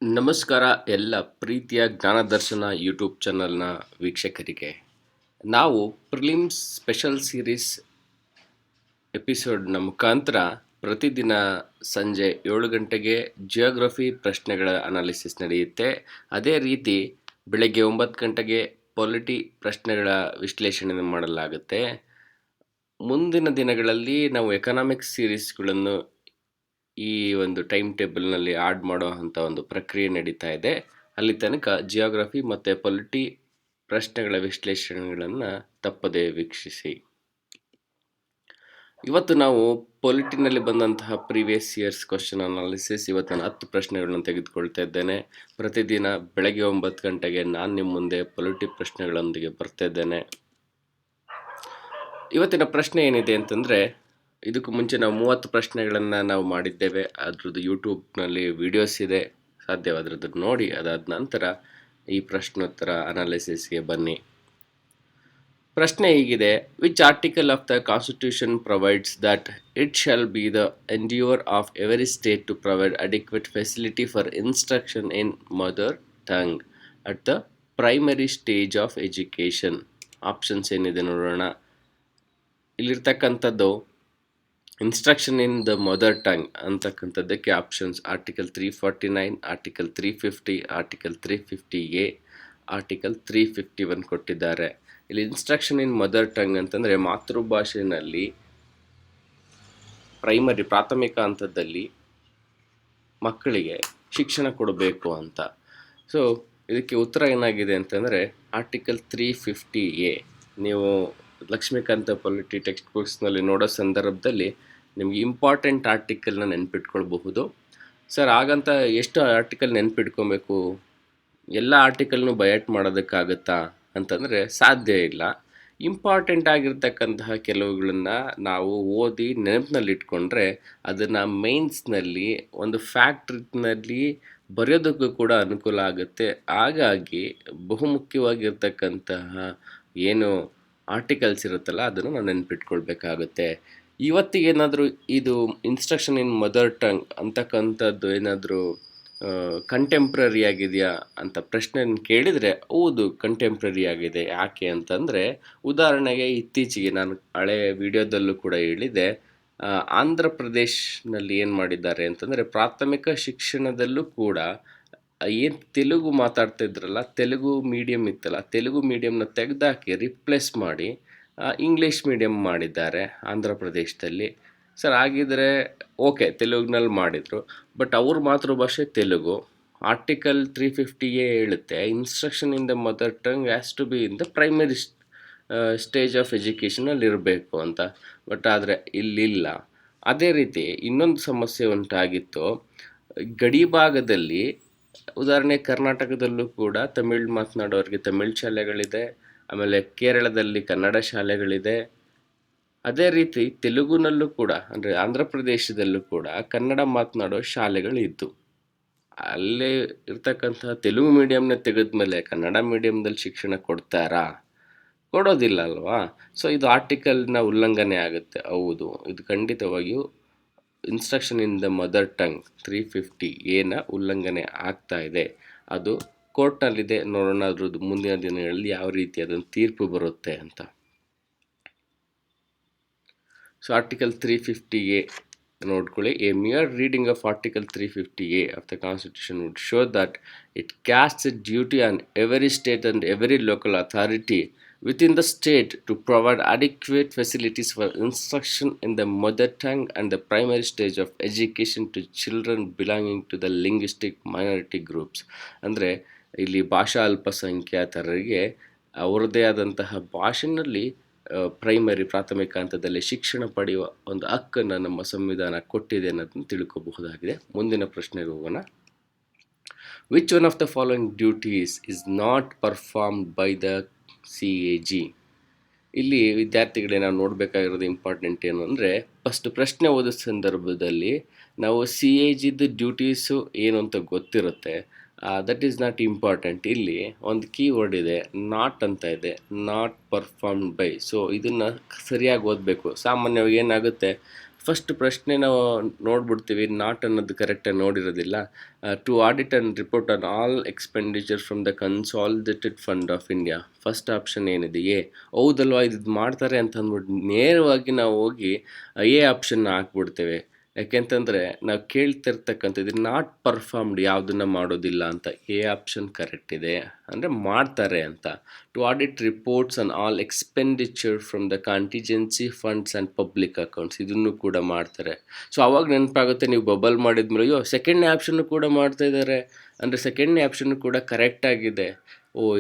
ನಮಸ್ಕಾರ ಎಲ್ಲ ಪ್ರೀತಿಯ ಜ್ಞಾನದರ್ಶನ ಯೂಟ್ಯೂಬ್ ಚಾನಲ್ನ ವೀಕ್ಷಕರಿಗೆ. ನಾವು ಪ್ರಿಲಿಮ್ಸ್ ಸ್ಪೆಷಲ್ ಸೀರೀಸ್ ಎಪಿಸೋಡ್ನ ಮುಖಾಂತರ ಪ್ರತಿದಿನ ಸಂಜೆ 7 ಗಂಟೆಗೆ ಜಿಯೋಗ್ರಫಿ ಪ್ರಶ್ನೆಗಳ ಅನಾಲಿಸಿಸ್ ನಡೆಯುತ್ತೆ. ಅದೇ ರೀತಿ ಬೆಳಗ್ಗೆ 9 ಗಂಟೆಗೆ ಪೊಲಿಟಿ ಪ್ರಶ್ನೆಗಳ ವಿಶ್ಲೇಷಣೆ ಮಾಡಲಾಗುತ್ತೆ. ಮುಂದಿನ ದಿನಗಳಲ್ಲಿ ನಾವು ಎಕನಾಮಿಕ್ಸ್ ಸೀರೀಸ್ಗಳನ್ನು ಈ ಒಂದು ಟೈಮ್ ಟೇಬಲ್ನಲ್ಲಿ ಆಡ್ ಮಾಡೋ ಅಂಥ ಒಂದು ಪ್ರಕ್ರಿಯೆ ನಡೀತಾ ಇದೆ. ಅಲ್ಲಿ ತನಕ ಜಿಯೋಗ್ರಫಿ ಮತ್ತು ಪೊಲಿಟಿ ಪ್ರಶ್ನೆಗಳ ವಿಶ್ಲೇಷಣೆಗಳನ್ನು ತಪ್ಪದೇ ವೀಕ್ಷಿಸಿ. ಇವತ್ತು ನಾವು ಪೊಲಿಟಿನಲ್ಲಿ ಬಂದಂತಹ ಪ್ರೀವಿಯಸ್ ಇಯರ್ಸ್ ಕ್ವಶನ್ ಅನಾಲಿಸಿಸ್ ಇವತ್ತಿನ 10 ಪ್ರಶ್ನೆಗಳನ್ನು ತೆಗೆದುಕೊಳ್ತಾ ಇದ್ದೇನೆ. ಪ್ರತಿದಿನ ಬೆಳಗ್ಗೆ 9 ಗಂಟೆಗೆ ನಾನು ನಿಮ್ಮ ಮುಂದೆ ಪೊಲಿಟಿ ಪ್ರಶ್ನೆಗಳೊಂದಿಗೆ ಬರ್ತಾ ಇದ್ದೇನೆ. ಇವತ್ತಿನ ಪ್ರಶ್ನೆ ಏನಿದೆ ಅಂತಂದರೆ, ಇದಕ್ಕೂ ಮುಂಚೆ ನಾವು 30 ಪ್ರಶ್ನೆಗಳನ್ನು ನಾವು ಮಾಡಿದ್ದೇವೆ. ಅದ್ರದ್ದು ಯೂಟ್ಯೂಬ್ನಲ್ಲಿ ವಿಡಿಯೋಸ್ ಇದೆ, ಸಾಧ್ಯವಾದ್ರದ್ದು ನೋಡಿ. ಅದಾದ ನಂತರ ಈ ಪ್ರಶ್ನೋತ್ತರ ಅನಾಲಿಸಿಸ್ಗೆ ಬನ್ನಿ. ಪ್ರಶ್ನೆ ಹೀಗಿದೆ: which article of the constitution provides that it shall be the endeavour of every state to provide adequate facility for instruction in mother tongue at the primary stage of education? Options ಏನಿದೆ ನೋಡೋಣ. ಇಲ್ಲಿರ್ತಕ್ಕಂಥದ್ದು instruction in the mother tongue ಅಂತಕ್ಕಂಥದ್ದಕ್ಕೆ options article 349, article 350, article 350A, article 351 ಕೊಟ್ಟಿದ್ದಾರೆ. ಇಲ್ಲಿ instruction in mother tongue ಅಂತಂದರೆ ಮಾತೃಭಾಷೆಯಲ್ಲಿ primary ಪ್ರಾಥಮಿಕ ಹಂತದಲ್ಲಿ ಮಕ್ಕಳಿಗೆ ಶಿಕ್ಷಣ ಕೊಡಬೇಕು ಅಂತ. ಸೊ ಇದಕ್ಕೆ ಉತ್ತರ ಏನಾಗಿದೆ ಅಂತಂದರೆ ಆರ್ಟಿಕಲ್ 350A. ನೀವು ಲಕ್ಷ್ಮೀಕಾಂತ ಪೊಲಿಟಿ ಟೆಕ್ಸ್ಟ್ ಬುಕ್ಸ್ನಲ್ಲಿ ನೋಡೋ ಸಂದರ್ಭದಲ್ಲಿ ನಿಮಗೆ ಇಂಪಾರ್ಟೆಂಟ್ ಆರ್ಟಿಕಲ್ನ ನೆನ್ಪಿಟ್ಕೊಳ್ಬಹುದು. ಸರ್ ಹಾಗಂತ ಎಷ್ಟು ಆರ್ಟಿಕಲ್ ನೆನ್ಪಿಟ್ಕೊಬೇಕು, ಎಲ್ಲ ಆರ್ಟಿಕಲ್ನು ಬಯಾಟ್ ಮಾಡೋದಕ್ಕಾಗುತ್ತಾ ಅಂತಂದರೆ ಸಾಧ್ಯ ಇಲ್ಲ. ಇಂಪಾರ್ಟೆಂಟ್ ಆಗಿರ್ತಕ್ಕಂತಹ ಕೆಲವುಗಳನ್ನು ನಾವು ಓದಿ ನೆನಪಿನಲ್ಲಿ ಇಟ್ಕೊಂಡ್ರೆ ಅದನ್ನು ಮೈನ್ಸ್ನಲ್ಲಿ ಒಂದು ಫ್ಯಾಕ್ಟ್ರಿನಲ್ಲಿ ಬರೆಯೋದಕ್ಕೂ ಕೂಡ ಅನುಕೂಲ ಆಗುತ್ತೆ. ಹಾಗಾಗಿ ಬಹುಮುಖ್ಯವಾಗಿರ್ತಕ್ಕಂತಹ ಏನು ಆರ್ಟಿಕಲ್ಸ್ ಇರುತ್ತಲ್ಲ ಅದನ್ನು ನಾವು ನೆನ್ಪಿಟ್ಕೊಳ್ಬೇಕಾಗುತ್ತೆ. ಇವತ್ತಿಗೆ ಏನಾದರೂ ಇದು ಇನ್ಸ್ಟ್ರಕ್ಷನ್ ಇನ್ ಮದರ್ ಟಂಗ್ ಅಂತಕ್ಕಂಥದ್ದು ಏನಾದರೂ ಕಂಟೆಂಪ್ರರಿ ಆಗಿದೆಯಾ ಅಂತ ಪ್ರಶ್ನೆ ಕೇಳಿದರೆ ಹೌದು, ಕಂಟೆಂಪ್ರರಿ ಆಗಿದೆ. ಯಾಕೆ ಅಂತಂದರೆ, ಉದಾಹರಣೆಗೆ ಇತ್ತೀಚೆಗೆ ನಾನು ಹಳೆಯ ವಿಡಿಯೋದಲ್ಲೂ ಕೂಡ ಹೇಳಿದೆ, ಆಂಧ್ರ ಪ್ರದೇಶನಲ್ಲಿ ಏನು ಮಾಡಿದ್ದಾರೆ ಅಂತಂದರೆ ಪ್ರಾಥಮಿಕ ಶಿಕ್ಷಣದಲ್ಲೂ ಕೂಡ ಏನು ತೆಲುಗು ಮಾತಾಡ್ತಾ ಇದ್ರಲ್ಲ, ತೆಲುಗು ಮೀಡಿಯಮ್ ಇತ್ತಲ್ಲ, ತೆಲುಗು ಮೀಡಿಯಮ್ನ ತೆಗೆದಾಕಿ ರಿಪ್ಲೇಸ್ ಮಾಡಿ ಇಂಗ್ಲೀಷ್ ಮೀಡಿಯಮ್ ಮಾಡಿದ್ದಾರೆ ಆಂಧ್ರ ಪ್ರದೇಶದಲ್ಲಿ. ಸರ್ ಹಾಗಿದ್ರೆ ಓಕೆ, ತೆಲುಗಿನಲ್ಲಿ ಮಾಡಿದರು, ಬಟ್ ಅವ್ರ ಮಾತೃಭಾಷೆ ತೆಲುಗು. ಆರ್ಟಿಕಲ್ 350A ಹೇಳುತ್ತೆ instruction in the mother tongue has to be in the primary stage of ಎಜುಕೇಷನಲ್ಲಿ ಇರಬೇಕು ಅಂತ. ಬಟ್ ಆದರೆ ಇಲ್ಲಿಲ್ಲ. ಅದೇ ರೀತಿ ಇನ್ನೊಂದು ಸಮಸ್ಯೆ ಉಂಟಾಗಿತ್ತು ಗಡಿ ಭಾಗದಲ್ಲಿ. ಉದಾಹರಣೆ ಕರ್ನಾಟಕದಲ್ಲೂ ಕೂಡ ತಮಿಳ್ ಮಾತನಾಡೋರಿಗೆ ತಮಿಳ್ ಶಾಲೆಗಳಿದೆ, ಆಮೇಲೆ ಕೇರಳದಲ್ಲಿ ಕನ್ನಡ ಶಾಲೆಗಳಿದೆ. ಅದೇ ರೀತಿ ತೆಲುಗುನಲ್ಲೂ ಕೂಡ ಅಂದರೆ ಆಂಧ್ರ ಪ್ರದೇಶದಲ್ಲೂ ಕೂಡ ಕನ್ನಡ ಮಾತನಾಡೋ ಶಾಲೆಗಳಿದ್ದು, ಅಲ್ಲೇ ಇರ್ತಕ್ಕಂತಹ ತೆಲುಗು ಮೀಡಿಯಮ್ನ ತೆಗೆದ್ಮೇಲೆ ಕನ್ನಡ ಮೀಡಿಯಮ್ದಲ್ಲಿ ಶಿಕ್ಷಣ ಕೊಡ್ತಾರಾ? ಕೊಡೋದಿಲ್ಲ ಅಲ್ವಾ? ಸೊ ಇದು ಆರ್ಟಿಕಲ್ನ ಉಲ್ಲಂಘನೆ ಆಗುತ್ತೆ. ಹೌದು, ಇದು ಖಂಡಿತವಾಗಿಯೂ instruction in the mother tongue 350A ಉಲ್ಲಂಘನೆ ಆಗ್ತಾ ಇದೆ. ಅದು ಕೋರ್ಟ್ನಲ್ಲಿದೆ. ನೋಡೋಣ ಅದ್ರದ್ದು ಮುಂದಿನ ದಿನಗಳಲ್ಲಿ ಯಾವ ರೀತಿ ಅದನ್ನು ತೀರ್ಪು ಬರುತ್ತೆ ಅಂತ. ಸೊ ಆರ್ಟಿಕಲ್ 350A ನೋಡ್ಕೊಳ್ಳಿ. A mere reading of article 350A of the constitution would show that it casts a duty on every state and every local authority within the state to provide adequate facilities for instruction in the mother tongue and the primary stage of education to children belonging to the linguistic minority groups. ಅಂದರೆ ಇಲ್ಲಿ ಭಾಷಾ ಅಲ್ಪಸಂಖ್ಯಾತರಿಗೆ ಅವರದೇ ಆದಂತಹ ಭಾಷೆಯಲ್ಲಿ primary ಪ್ರಾಥಮಿಕ ಹಂತದಲ್ಲಿ ಶಿಕ್ಷಣ ಪಡೆಯುವ ಒಂದು ಹಕ್ಕನ್ನು ನಮ್ಮ ಸಂವಿಧಾನ ಕೊಟ್ಟಿದೆ ಅನ್ನೋದನ್ನು ತಿಳ್ಕೋಬಹುದಾಗಿದೆ. ಮುಂದಿನ ಪ್ರಶ್ನೆಗೆ ಹೋಗೋಣ. Which one of the following duties is not performed by the CAG? ಇಲ್ಲಿ ವಿದ್ಯಾರ್ಥಿಗಳೇ ನಾವು ನೋಡಬೇಕಾಗಿರೋದು ಇಂಪಾರ್ಟೆಂಟ್ ಏನು ಅಂದರೆ, ಫಸ್ಟ್ ಪ್ರಶ್ನೆ ಓದೋ ಸಂದರ್ಭದಲ್ಲಿ ನಾವು CAGದು ಡ್ಯೂಟೀಸು ಏನು ಅಂತ ಗೊತ್ತಿರುತ್ತೆ. That is not important. ಇಲ್ಲಿ ಒಂದು ಕೀವರ್ಡ್ ಇದೆ, ನಾಟ್ ಅಂತ ಇದೆ, ನಾಟ್ ಪರ್ಫಾರ್ಮ್ಡ್ ಬೈ. ಸೊ ಇದನ್ನು ಸರಿಯಾಗಿ ಓದಬೇಕು. ಸಾಮಾನ್ಯವಾಗಿ ಏನಾಗುತ್ತೆ, ಫಸ್ಟ್ ಪ್ರಶ್ನೆ ನಾವು ನೋಡ್ಬಿಡ್ತೀವಿ, ನಾಟ್ ಅನ್ನೋದು ಕರೆಕ್ಟಾಗಿ ನೋಡಿರೋದಿಲ್ಲ. To audit and report on all expenditure from the consolidated fund of India. First option ಏನಿದೆ ಎ. ಹೌದಲ್ವಾ, ಇದು ಮಾಡ್ತಾರೆ ಅಂತ ಅಂದ್ಬಿಟ್ಟು ನೇರವಾಗಿ ನಾವು ಹೋಗಿ ಎ ಆಪ್ಷನ್ನ ಹಾಕ್ಬಿಡ್ತೇವೆ. ಯಾಕೆಂತಂದರೆ ನಾವು ಕೇಳ್ತಿರ್ತಕ್ಕಂಥದ್ದು ನಾಟ್ ಪರ್ಫಾರ್ಮ್ಡ್ ಯಾವುದನ್ನು ಮಾಡೋದಿಲ್ಲ ಅಂತ. ಎ ಆಪ್ಷನ್ ಕರೆಕ್ಟ್ ಇದೆ, ಅಂದರೆ ಮಾಡ್ತಾರೆ ಅಂತ. To audit reports on all expenditure from the contingency funds and public accounts, ಇದನ್ನು ಕೂಡ ಮಾಡ್ತಾರೆ. ಸೊ ಅವಾಗ ನೆನಪಾಗುತ್ತೆ, ನೀವು ಬಬಲ್ ಮಾಡಿದ್ಮೇಲೆ ಅಯ್ಯೋ ಸೆಕೆಂಡ್ನೇ ಆಪ್ಷನ್ನು ಕೂಡ ಮಾಡ್ತಾ ಇದ್ದಾರೆ ಅಂದರೆ ಸೆಕೆಂಡ್ನೇ ಆಪ್ಷನ್ನು ಕೂಡ ಕರೆಕ್ಟಾಗಿದೆ.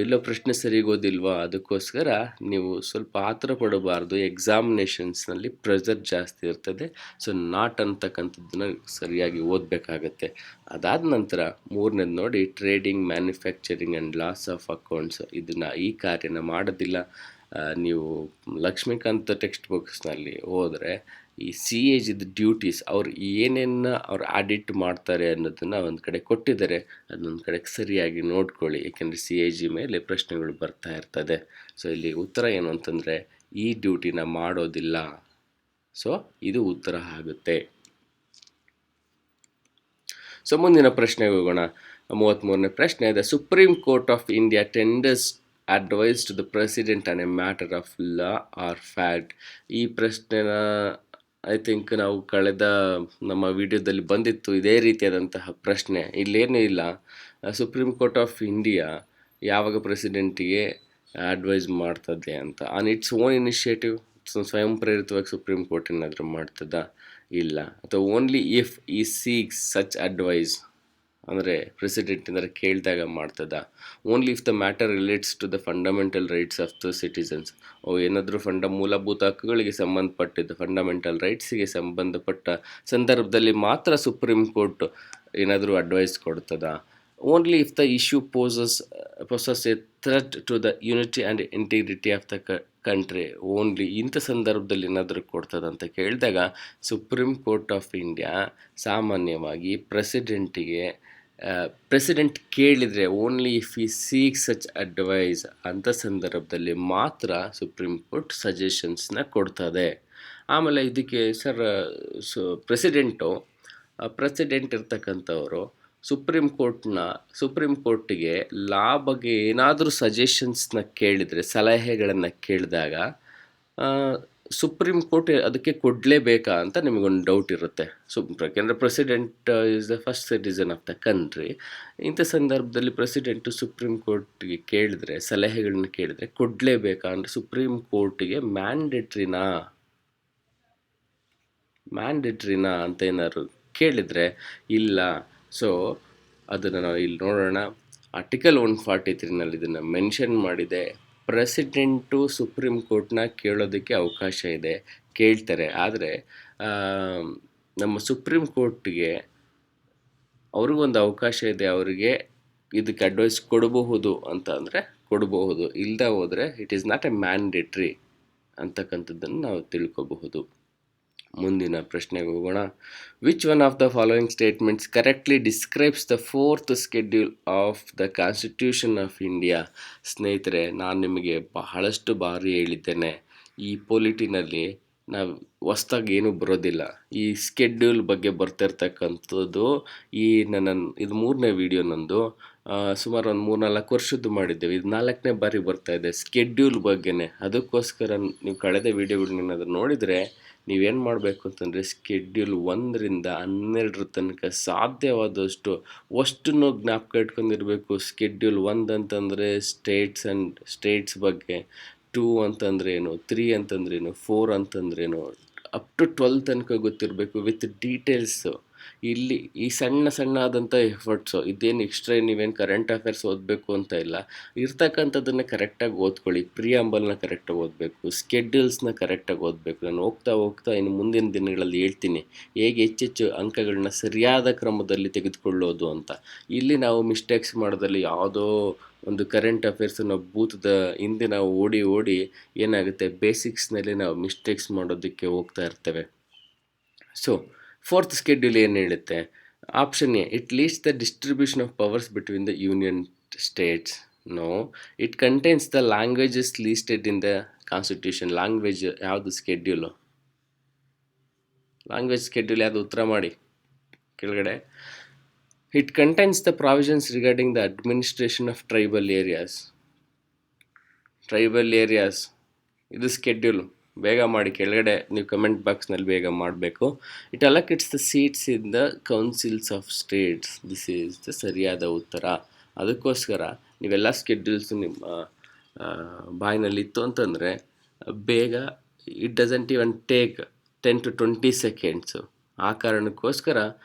ಇಲ್ಲೋ ಪ್ರಶ್ನೆ ಸರಿಗೋದಿಲ್ವಾ, ಅದಕ್ಕೋಸ್ಕರ ನೀವು ಸ್ವಲ್ಪ ಆತರ ಪಡಬಾರ್ದು. ಎಕ್ಸಾಮಿನೇಷನ್ಸ್ನಲ್ಲಿ ಪ್ರೆಷರ್ ಜಾಸ್ತಿ ಇರ್ತದೆ. ಸೊ ನಾಟ್ ಅಂತಕ್ಕಂಥದ್ದನ್ನ ಸರಿಯಾಗಿ ಓದಬೇಕಾಗತ್ತೆ. ಅದಾದ ನಂತರ ಮೂರನೇದು ನೋಡಿ, trading, manufacturing and loss of accounts, ಇದನ್ನು ಈ ಕಾರ್ಯನ ಮಾಡೋದಿಲ್ಲ. ನೀವು ಲಕ್ಷ್ಮೀಕಾಂತ್ ಟೆಕ್ಸ್ಟ್ ಬುಕ್ಸ್ನಲ್ಲಿ ಹೋದರೆ ಈ ಸಿ ಎ ಜಿದು ಡ್ಯೂಟೀಸ್ ಅವ್ರು ಏನೇನು ಅವ್ರು ಆಡಿಟ್ ಮಾಡ್ತಾರೆ ಅನ್ನೋದನ್ನು ಒಂದು ಕಡೆ ಕೊಟ್ಟಿದ್ದಾರೆ. ಅದನ್ನೊಂದು ಕಡೆ ಸರಿಯಾಗಿ ನೋಡ್ಕೊಳ್ಳಿ, ಏಕೆಂದರೆ ಸಿ ಎ ಜಿ ಮೇಲೆ ಪ್ರಶ್ನೆಗಳು ಬರ್ತಾ ಇರ್ತದೆ. ಸೊ ಇಲ್ಲಿ ಉತ್ತರ ಏನು ಅಂತಂದರೆ ಈ ಡ್ಯೂಟಿನ ಮಾಡೋದಿಲ್ಲ. ಸೊ ಇದು ಉತ್ತರ ಆಗುತ್ತೆ. ಸೊ ಮುಂದಿನ ಪ್ರಶ್ನೆಗೆ ಹೋಗೋಣ. 33ನೇ ಪ್ರಶ್ನೆ. The supreme court of India tenders advice to the president on a matter of law or fact. ಈ ಪ್ರಶ್ನೆನ ಐ ಥಿಂಕ್ ನಾವು ಕಳೆದ ನಮ್ಮ ವಿಡಿಯೋದಲ್ಲಿ ಬಂದಿತ್ತು ಇದೇ ರೀತಿಯಾದಂತಹ ಪ್ರಶ್ನೆ. ಇಲ್ಲೇನೂ ಇಲ್ಲ, ಸುಪ್ರೀಂ ಕೋರ್ಟ್ ಆಫ್ ಇಂಡಿಯಾ ಯಾವಾಗ ಪ್ರೆಸಿಡೆಂಟಿಗೆ ಅಡ್ವೈಸ್ ಮಾಡ್ತದೆ ಅಂತ ಆನ್ ಇಟ್ಸ್ ಓನ್ ಇನಿಷಿಯೇಟಿವ್, ಸ್ವಯಂ ಪ್ರೇರಿತವಾಗಿ ಸುಪ್ರೀಂ ಕೋರ್ಟ್ ಏನಾದರೂ ಮಾಡ್ತದ? ಇಲ್ಲ. ಅಥವಾ only if he seeks such advice, ಅಂದರೆ ಪ್ರೆಸಿಡೆಂಟ್ ಅಂದರೆ ಕೇಳಿದಾಗ ಮಾಡ್ತದ? Only if the matter relates to the fundamental rights of the citizens. ಏನಾದರೂ ಮೂಲಭೂತ ಹಕ್ಕುಗಳಿಗೆ ಸಂಬಂಧಪಟ್ಟಿದ್ದು, ಫಂಡಮೆಂಟಲ್ ರೈಟ್ಸಿಗೆ ಸಂಬಂಧಪಟ್ಟ ಸಂದರ್ಭದಲ್ಲಿ ಮಾತ್ರ ಸುಪ್ರೀಂ ಕೋರ್ಟ್ ಏನಾದರೂ ಅಡ್ವೈಸ್ ಕೊಡ್ತದ? Only if the issue poses a threat to the unity and integrity of the country. Only ಇಂಥ ಸಂದರ್ಭದಲ್ಲಿ ಏನಾದರೂ ಕೊಡ್ತದ ಅಂತ ಕೇಳಿದಾಗ ಸುಪ್ರೀಂ ಕೋರ್ಟ್ ಆಫ್ ಇಂಡಿಯಾ ಸಾಮಾನ್ಯವಾಗಿ ಪ್ರೆಸಿಡೆಂಟ್ ಕೇಳಿದರೆ ಓನ್ಲಿ ಇಫ್ ಈ ಸೀಕ್ ಸಚ್ ಅಡ್ವೈಸ್ ಅಂತ ಸಂದರ್ಭದಲ್ಲಿ ಮಾತ್ರ ಸುಪ್ರೀಂ ಕೋರ್ಟ್ ಸಜೆಷನ್ಸ್ನ ಕೊಡ್ತದೆ. ಆಮೇಲೆ ಇದಕ್ಕೆ ಪ್ರೆಸಿಡೆಂಟ್ ಇರ್ತಕ್ಕಂಥವರು ಸುಪ್ರೀಂ ಕೋರ್ಟಿಗೆ ಲಾ ಬಗ್ಗೆ ಏನಾದರೂ ಸಜೆಷನ್ಸ್ನ ಕೇಳಿದರೆ, ಸಲಹೆಗಳನ್ನು ಕೇಳಿದಾಗ ಸುಪ್ರೀಂ ಕೋರ್ಟ್ ಅದಕ್ಕೆ ಕೊಡಲೇಬೇಕಾ ಅಂತ ನಿಮಗೊಂದು ಡೌಟ್ ಇರುತ್ತೆ. ಯಾಕೆಂದರೆ president is the first citizen of the country. ಇಂಥ ಸಂದರ್ಭದಲ್ಲಿ ಪ್ರೆಸಿಡೆಂಟು ಸುಪ್ರೀಂ ಕೋರ್ಟಿಗೆ ಕೇಳಿದರೆ, ಸಲಹೆಗಳನ್ನ ಕೇಳಿದರೆ ಕೊಡಲೇಬೇಕಾ ಅಂದರೆ ಸುಪ್ರೀಂ ಕೋರ್ಟಿಗೆ ಮ್ಯಾಂಡೇಟ್ರಿನಾ ಅಂತ ಏನಾದ್ರು ಕೇಳಿದರೆ ಇಲ್ಲ. ಸೊ ಅದನ್ನು ನಾವು ಇಲ್ಲಿ ನೋಡೋಣ. ಆರ್ಟಿಕಲ್ 143ನಲ್ಲಿ ಇದನ್ನು ಮೆನ್ಷನ್ ಮಾಡಿದೆ. ಪ್ರೆಸಿಡೆಂಟು ಸುಪ್ರೀಂ ಕೋರ್ಟ್ನ ಕೇಳೋದಕ್ಕೆ ಅವಕಾಶ ಇದೆ, ಕೇಳ್ತಾರೆ. ಆದರೆ ನಮ್ಮ ಸುಪ್ರೀಂ ಕೋರ್ಟ್ಗೆ ಅವ್ರಿಗೊಂದು ಅವಕಾಶ ಇದೆ, ಅವರಿಗೆ ಇದಕ್ಕೆ ಅಡ್ವೈಸ್ ಕೊಡಬಹುದು ಅಂತ ಅಂದರೆ ಕೊಡಬಹುದು, ಇಲ್ಲದೆ ಹೋದರೆ it is not A mandatory ಅಂತಕ್ಕಂಥದ್ದನ್ನು ನಾವು ತಿಳ್ಕೋಬಹುದು. ಮುಂದಿನ ಪ್ರಶ್ನೆಗೆ ಹೋಗೋಣ. Which one of the following statements correctly describes the 4th schedule of the constitution of India? ಸ್ನೇಹಿತರೆ, ನಾನು ನಿಮಗೆ ಬಹಳಷ್ಟು ಬಾರಿ ಹೇಳಿದ್ದೇನೆ, ಈ ಪೊಲಿಟಿನಲ್ಲಿ ನಾವು ಹೊಸ್ದಾಗಿ ಏನೂ ಬರೋದಿಲ್ಲ. ಈ ಸ್ಕೆಡ್ಯೂಲ್ ಬಗ್ಗೆ ಬರ್ತಿರ್ತಕ್ಕಂಥದ್ದು ಇದು 3ನೇ ವಿಡಿಯೋ ನಂದು. ಸುಮಾರು ಒಂದು 3-4 ವರ್ಷದ್ದು ಮಾಡಿದ್ದೇವೆ. ಇದು 4ನೇ ಬಾರಿ ಬರ್ತಾಯಿದೆ ಸ್ಕೆಡ್ಯೂಲ್ ಬಗ್ಗೆನೇ. ಅದಕ್ಕೋಸ್ಕರ ನೀವು ಕಳೆದ ವಿಡಿಯೋಗಳನ್ನೇನಾದರೂ ನೋಡಿದರೆ ನೀವೇನು ಮಾಡಬೇಕು ಅಂತಂದರೆ ಸ್ಕೆಡ್ಯೂಲ್ 1ರಿಂದ 12 ತನಕ ಸಾಧ್ಯವಾದಷ್ಟು ಅಷ್ಟನ್ನು ಜ್ಞಾಪಕ ಇಟ್ಕೊಂಡಿರಬೇಕು. ಸ್ಕೆಡ್ಯೂಲ್ 1 ಅಂತಂದರೆ ಸ್ಟೇಟ್ಸ್ ಬಗ್ಗೆ, 2 ಅಂತಂದ್ರೇನು, 3 ಅಂತಂದ್ರೇನು, 4 ಅಂತಂದ್ರೇನು, ಅಪ್ ಟು 12 ತನಕ ಗೊತ್ತಿರಬೇಕು ವಿತ್ ಡೀಟೇಲ್ಸು. ಇಲ್ಲಿ ಈ ಸಣ್ಣ ಆದಂಥ ಎಫರ್ಟ್ಸು, ಇದೇನು ಎಕ್ಸ್ಟ್ರಾ ನೀವೇನು ಕರೆಂಟ್ ಅಫೇರ್ಸ್ ಓದಬೇಕು ಅಂತ ಇಲ್ಲ, ಇರ್ತಕ್ಕಂಥದ್ದನ್ನು ಕರೆಕ್ಟಾಗಿ ಓದ್ಕೊಳ್ಳಿ. ಪ್ರಿಯಾಂಬಲ್ನ ಕರೆಕ್ಟಾಗಿ ಓದಬೇಕು, ಸ್ಕೆಡ್ಯೂಲ್ಸ್ನ ಕರೆಕ್ಟಾಗಿ ಓದಬೇಕು. ನಾನು ಹೋಗ್ತಾ ಇನ್ನು ಮುಂದಿನ ದಿನಗಳಲ್ಲಿ ಹೇಳ್ತೀನಿ ಹೇಗೆ ಹೆಚ್ಚೆಚ್ಚು ಅಂಕಗಳನ್ನ ಸರಿಯಾದ ಕ್ರಮದಲ್ಲಿ ತೆಗೆದುಕೊಳ್ಳೋದು ಅಂತ. ಇಲ್ಲಿ ನಾವು ಮಿಸ್ಟೇಕ್ಸ್ ಮಾಡೋದಲ್ಲಿ ಯಾವುದೋ ಒಂದು ಕರೆಂಟ್ ಅಫೇರ್ಸನ್ನು ಭೂತದ ಹಿಂದೆ ನಾವು ಓಡಿ ಏನಾಗುತ್ತೆ, ಬೇಸಿಕ್ಸ್ನಲ್ಲಿ ನಾವು ಮಿಸ್ಟೇಕ್ಸ್ ಮಾಡೋದಕ್ಕೆ ಹೋಗ್ತಾ ಇರ್ತೇವೆ. ಸೊ 4th ಸ್ಕೆಡ್ಯೂಲ್ ಏನು ಹೇಳುತ್ತೆ? Option A, it leads the distribution of powers between the union states. No, it contains the languages listed in the constitution. Language ಯಾವುದು ಸ್ಕೆಡ್ಯೂಲು? ಲ್ಯಾಂಗ್ವೇಜ್ ಸ್ಕೆಡ್ಯೂಲ್ ಯಾವುದು ಉತ್ತರ ಮಾಡಿ ಕೆಳಗಡೆ. It contains the provisions regarding the administration of tribal areas. ಇದು schedule, ಬೇಗ ಮಾಡಿ ಕೆಳಗಡೆ ನೀವು ಕಮೆಂಟ್ ಬಾಕ್ಸ್ನಲ್ಲಿ ಬೇಗ ಮಾಡಬೇಕು. It allocates the seats in the councils of states. This is the ಸರಿಯಾದ ಉತ್ತರ. ಅದಕ್ಕೋಸ್ಕರ ನೀವೆಲ್ಲ ಸ್ಕೆಡ್ಯೂಲ್ಸ್ ನಿಮ್ಮ ಬಾಯಿನಲ್ಲಿತ್ತು ಅಂತಂದರೆ ಬೇಗ, it doesn't even take 10 to 20 seconds. ಆ ಕಾರಣಕ್ಕೋಸ್ಕರ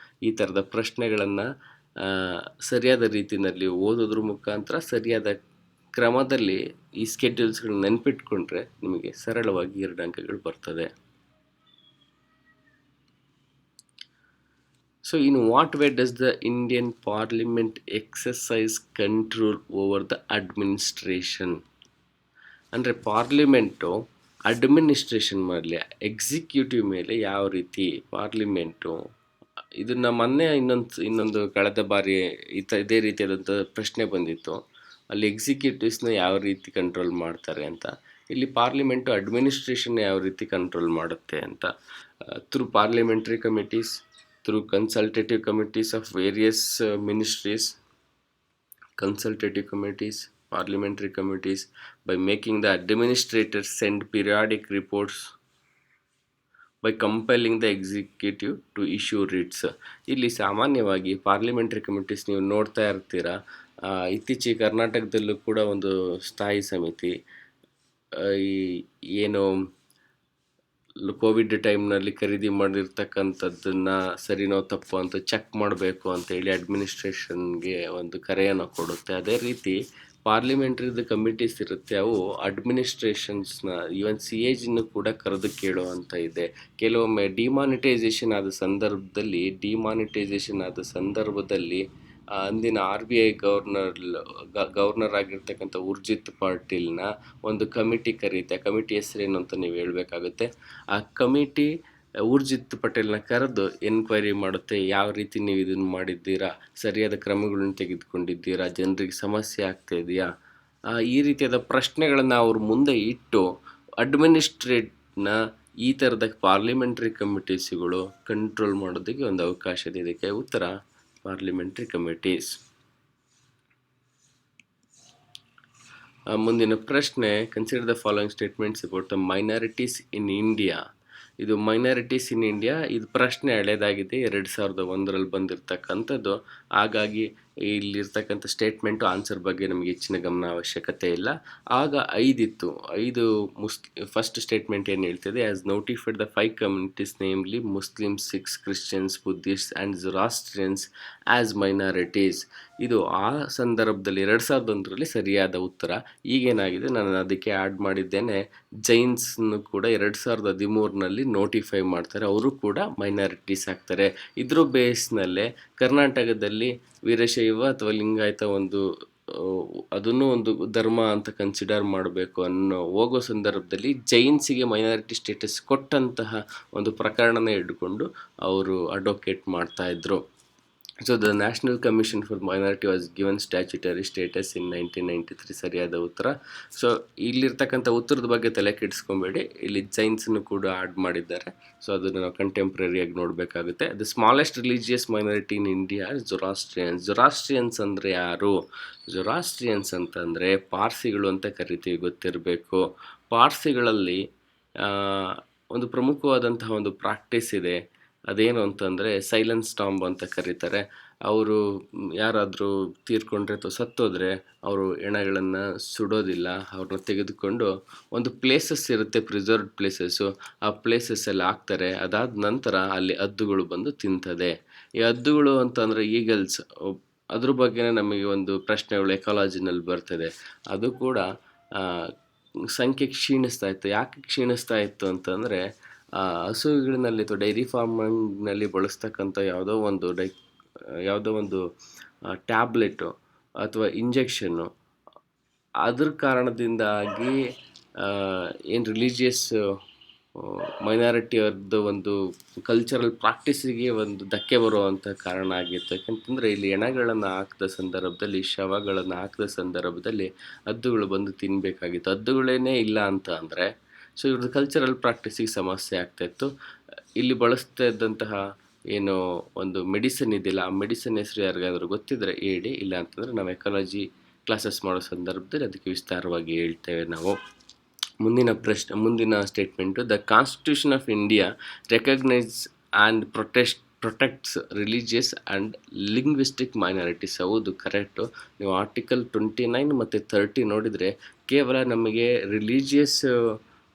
ಈ ಥರದ ಪ್ರಶ್ನೆಗಳನ್ನು ಸರಿಯಾದ ರೀತಿಯಲ್ಲಿ ಓದೋದ್ರ ಮುಖಾಂತರ ಸರಿಯಾದ ಕ್ರಮದಲ್ಲಿ ಈ ಸ್ಕೆಡ್ಯೂಲ್ಸ್ಗಳನ್ನ ನೆನ್ಪಿಟ್ಕೊಂಡ್ರೆ ನಿಮಗೆ ಸರಳವಾಗಿ 2 ಅಂಕಗಳು ಬರ್ತದೆ. So in what way does the Indian parliament exercise control over the administration? ಅಂದರೆ ಪಾರ್ಲಿಮೆಂಟು ಅಡ್ಮಿನಿಸ್ಟ್ರೇಷನ್ ಮಾಡಲಿ, ಎಕ್ಸಿಕ್ಯೂಟಿವ್ ಮೇಲೆ ಯಾವ ರೀತಿ ಪಾರ್ಲಿಮೆಂಟು, ಇದನ್ನು ಮೊನ್ನೆ ಇನ್ನೊಂದು ಕಳೆದ ಬಾರಿ ಇದೇ ರೀತಿಯಾದಂಥ ಪ್ರಶ್ನೆ ಬಂದಿತ್ತು. ಅಲ್ಲಿ ಎಕ್ಸಿಕ್ಯೂಟಿವ್ಸ್ನ ಯಾವ ರೀತಿ ಕಂಟ್ರೋಲ್ ಮಾಡ್ತಾರೆ ಅಂತ. ಇಲ್ಲಿ ಪಾರ್ಲಿಮೆಂಟು ಅಡ್ಮಿನಿಸ್ಟ್ರೇಷನ್ ಯಾವ ರೀತಿ ಕಂಟ್ರೋಲ್ ಮಾಡುತ್ತೆ ಅಂತ. Through parliamentary committees, through consultative committees of various ministries, consultative committees, parliamentary committees, by making the administrators send periodic reports, by compelling the executive to issue writs. ಇಲ್ಲಿ ಸಾಮಾನ್ಯವಾಗಿ parliamentary committees ನೀವು ನೋಡ್ತಾ ಇರ್ತೀರಾ. ಇತ್ತೀಚೆಗೆ ಕರ್ನಾಟಕದಲ್ಲೂ ಕೂಡ ಒಂದು ಸ್ಥಾಯಿ ಸಮಿತಿ ಏನು ಕೋವಿಡ್ ಟೈಮ್ನಲ್ಲಿ ಖರೀದಿ ಮಾಡಿರ್ತಕ್ಕಂಥದ್ದನ್ನು ಸರಿನೋ ತಪ್ಪು ಅಂತ ಚೆಕ್ ಮಾಡಬೇಕು ಅಂತೇಳಿ ಅಡ್ಮಿನಿಸ್ಟ್ರೇಷನ್ಗೆ ಒಂದು ಕರೆಯನ್ನು ಕೊಡುತ್ತೆ. ಅದೇ ರೀತಿ ಪಾರ್ಲಿಮೆಂಟ್ರಿದು ಕಮಿಟೀಸ್ ಇರುತ್ತೆ, ಅವು ಅಡ್ಮಿನಿಸ್ಟ್ರೇಷನ್ಸ್ನ ಈವನ್ CAGನೂ ಕೂಡ ಕರೆದು ಕೇಳುವಂಥ ಇದೆ. ಕೆಲವೊಮ್ಮೆ ಡಿಮಾನಿಟೈಸೇಷನ್ ಆದ ಸಂದರ್ಭದಲ್ಲಿ ಅಂದಿನ RBI ಗವರ್ನರ್ ಆಗಿರ್ತಕ್ಕಂಥ ಉರ್ಜಿತ್ ಪಾಟೀಲ್ನ ಒಂದು ಕಮಿಟಿ ಕರೀತೆ. ಆ ಕಮಿಟಿ ಹೆಸರೇನು ಅಂತ ನೀವು ಹೇಳಬೇಕಾಗುತ್ತೆ. ಆ ಕಮಿಟಿ ಉರ್ಜಿತ್ ಪಟೇಲ್ನ ಕರೆದು ಎನ್ಕ್ವೈರಿ ಮಾಡುತ್ತೆ, ಯಾವ ರೀತಿ ನೀವು ಇದನ್ನು ಮಾಡಿದ್ದೀರಾ, ಸರಿಯಾದ ಕ್ರಮಗಳನ್ನು ತೆಗೆದುಕೊಂಡಿದ್ದೀರಾ, ಜನರಿಗೆ ಸಮಸ್ಯೆ ಆಗ್ತಾ ಇದೆಯಾ, ಈ ರೀತಿಯಾದ ಪ್ರಶ್ನೆಗಳನ್ನು ಅವ್ರ ಮುಂದೆ ಇಟ್ಟು ಅಡ್ಮಿನಿಸ್ಟ್ರೇಟ್ನ ಈ ಥರದ ಪಾರ್ಲಿಮೆಂಟ್ರಿ ಕಮಿಟೀಸ್ಗಳು ಕಂಟ್ರೋಲ್ ಮಾಡೋದಕ್ಕೆ ಒಂದು ಅವಕಾಶ ಇದೆ. ಇದಕ್ಕೆ ಉತ್ತರ ಪಾರ್ಲಿಮೆಂಟ್ರಿ ಕಮಿಟೀಸ್. ಮುಂದಿನ ಪ್ರಶ್ನೆ, consider the following statements about the minorities in India. ಇದು ಮೈನಾರಿಟೀಸ್ ಇನ್ ಇಂಡಿಯಾ, ಇದು ಪ್ರಶ್ನೆ ಹಳೇದಾಗಿದೆ, 2001ರಲ್ಲಿ ಬಂದಿರತಕ್ಕಂಥದ್ದು. ಹಾಗಾಗಿ ಇಲ್ಲಿರ್ತಕ್ಕಂಥ ಸ್ಟೇಟ್ಮೆಂಟು ಆನ್ಸರ್ ಬಗ್ಗೆ ನಮಗೆ ಹೆಚ್ಚಿನ ಗಮನ ಅವಶ್ಯಕತೆ ಇಲ್ಲ. ಆಗ 5 ಇತ್ತು. 5 ಫಸ್ಟ್ ಸ್ಟೇಟ್ಮೆಂಟ್ ಏನು ಹೇಳ್ತಿದೆ, as notified the 5 communities namely Muslims, Sikhs, Christians, Buddhist and Zoroastrians as minorities. ಇದು ಆ ಸಂದರ್ಭದಲ್ಲಿ 2001ರಲ್ಲಿ ಸರಿಯಾದ ಉತ್ತರ. ಈಗೇನಾಗಿದೆ, ನಾನು ಅದಕ್ಕೆ ಆ್ಯಡ್ ಮಾಡಿದ್ದೇನೆ, ಜೈನ್ಸ್ನು ಕೂಡ 2013ರಲ್ಲಿ ನೋಟಿಫೈ ಮಾಡ್ತಾರೆ, ಅವರು ಕೂಡ ಮೈನಾರಿಟೀಸ್ ಆಗ್ತಾರೆ. ಇದ್ರ ಬೇಸ್ನಲ್ಲೇ ಕರ್ನಾಟಕದಲ್ಲಿ ವೀರಶೈವ ಅಥವಾ ಲಿಂಗಾಯತ ಅದನ್ನು ಒಂದು ಧರ್ಮ ಅಂತ ಕನ್ಸಿಡರ್ ಮಾಡಬೇಕು ಅನ್ನೋ ಹೋಗೋ ಸಂದರ್ಭದಲ್ಲಿ ಜೈನ್ಸಿಗೆ ಮೈನಾರಿಟಿ ಸ್ಟೇಟಸ್ ಕೊಟ್ಟಂತಹ ಒಂದು ಪ್ರಕರಣನ ಹಿಡ್ಕೊಂಡು ಅವರು ಅಡ್ವೊಕೇಟ್ ಮಾಡ್ತಾಯಿದ್ರು. So the national commission for minority was given statutory status in 1993 ಸರಿಯಾದ ಉತ್ತರ. ಸೊ ಇಲ್ಲಿರ್ತಕ್ಕಂಥ ಉತ್ತರದ ಬಗ್ಗೆ ತಲೆ ಕೆಡಿಸ್ಕೊಬೇಡಿ, ಇಲ್ಲಿ ಜೈನ್ಸ್ನು ಕೂಡ ಆ್ಯಡ್ ಮಾಡಿದ್ದಾರೆ. ಸೊ ಅದನ್ನು ನಾವು ಕಂಟೆಂಪ್ರರಿಯಾಗಿ ನೋಡಬೇಕಾಗುತ್ತೆ. The smallest religious minority in India Zoroastrians. Zoroastrians ಅಂದರೆ ಯಾರು? ಜೊರಾಸ್ಟ್ರಿಯನ್ಸ್ ಅಂತಂದರೆ ಪಾರ್ಸಿಗಳು ಅಂತ ಕರಿತೀವಿ, ಗೊತ್ತಿರಬೇಕು. ಪಾರ್ಸಿಗಳಲ್ಲಿ ಒಂದು ಪ್ರಮುಖವಾದಂತಹ ಒಂದು ಪ್ರಾಕ್ಟೀಸ್ ಇದೆ. ಅದೇನು ಅಂತಂದರೆ ಸೈಲೆನ್ಸ್ ಟಾಂಬ್ ಅಂತ ಕರೀತಾರೆ. ಅವರು ಯಾರಾದರೂ ತೀರ್ಕೊಂಡ್ರೆ ಅಥವಾ ಸತ್ತೋದ್ರೆ ಅವರು ಹೆಣಗಳನ್ನು ಸುಡೋದಿಲ್ಲ, ಅವ್ರನ್ನ ತೆಗೆದುಕೊಂಡು ಒಂದು ಪ್ಲೇಸಸ್ ಇರುತ್ತೆ, ಪ್ರಿಸರ್ವ್ಡ್ ಪ್ಲೇಸಸ್ಸು, ಆ ಪ್ಲೇಸಸ್ಸಲ್ಲಿ ಹಾಕ್ತಾರೆ. ಅದಾದ ನಂತರ ಅಲ್ಲಿ ಹದ್ದುಗಳು ಬಂದು ತಿಂತದೆ. ಈ ಹದ್ದುಗಳು ಅಂತಂದರೆ ಈಗಲ್ಸ್, ಅದ್ರ ಬಗ್ಗೆ ನಮಗೆ ಒಂದು ಪ್ರಶ್ನೆಗಳು ಎಕಾಲಜಿನಲ್ಲಿ ಬರ್ತದೆ. ಅದು ಕೂಡ ಸಂಖ್ಯೆ ಕ್ಷೀಣಿಸ್ತಾ ಇತ್ತು. ಯಾಕೆ ಕ್ಷೀಣಿಸ್ತಾ ಇತ್ತು ಅಂತಂದರೆ ಹಸುಗಳಿನಲ್ಲಿ ಅಥವಾ ಡೈರಿ ಫಾರ್ಮಿಂಗ್ನಲ್ಲಿ ಬಳಸ್ತಕ್ಕಂಥ ಯಾವುದೋ ಒಂದು ಟ್ಯಾಬ್ಲೆಟು ಅಥವಾ ಇಂಜೆಕ್ಷನ್ನು, ಅದ್ರ ಕಾರಣದಿಂದಾಗಿ ಏನು ರಿಲಿಜಿಯಸ್ ಮೈನಾರಿಟಿಯವ್ರದ್ದು ಒಂದು ಕಲ್ಚರಲ್ ಪ್ರಾಕ್ಟೀಸಿಗೆ ಒಂದು ಧಕ್ಕೆ ಬರುವಂಥ ಕಾರಣ ಆಗಿತ್ತು. ಯಾಕಂತಂದರೆ ಇಲ್ಲಿ ಹೆಣಗಳನ್ನು ಹಾಕಿದ ಸಂದರ್ಭದಲ್ಲಿ, ಶವಗಳನ್ನು ಹಾಕಿದ ಸಂದರ್ಭದಲ್ಲಿ ಹದ್ದುಗಳು ಬಂದು ತಿನ್ನಬೇಕಾಗಿತ್ತು. ಹದ್ದುಗಳೇನೇ ಇಲ್ಲ ಅಂತ ಅಂದರೆ ಸೊ ಇವ್ರದ್ದು ಕಲ್ಚರಲ್ ಪ್ರಾಕ್ಟೀಸಿಗೆ ಸಮಸ್ಯೆ ಆಗ್ತಾಯಿತ್ತು. ಇಲ್ಲಿ ಬಳಸ್ತಾ ಇದ್ದಂತಹ ಏನು ಒಂದು ಮೆಡಿಸಿನ್ ಇದೆಯಲ್ಲ, ಆ ಮೆಡಿಸಿನ್ ಹೆಸರು ಯಾರಿಗಾದರೂ ಗೊತ್ತಿದ್ರೆ ಹೇಳಿ, ಇಲ್ಲ ಅಂತಂದರೆ ನಾವು ಎಕಾಲಜಿ ಕ್ಲಾಸಸ್ ಮಾಡೋ ಸಂದರ್ಭದಲ್ಲಿ ಅದಕ್ಕೆ ವಿಸ್ತಾರವಾಗಿ ಹೇಳ್ತೇವೆ ನಾವು. ಮುಂದಿನ statement, the constitution of India recognise and protects religious and linguistic minorities. ಹೌದು, ಕರೆಕ್ಟು. ನೀವು ಆರ್ಟಿಕಲ್ 29 ಮತ್ತು 30 ನೋಡಿದರೆ ಕೇವಲ ನಮಗೆ ರಿಲಿಜಿಯಸ್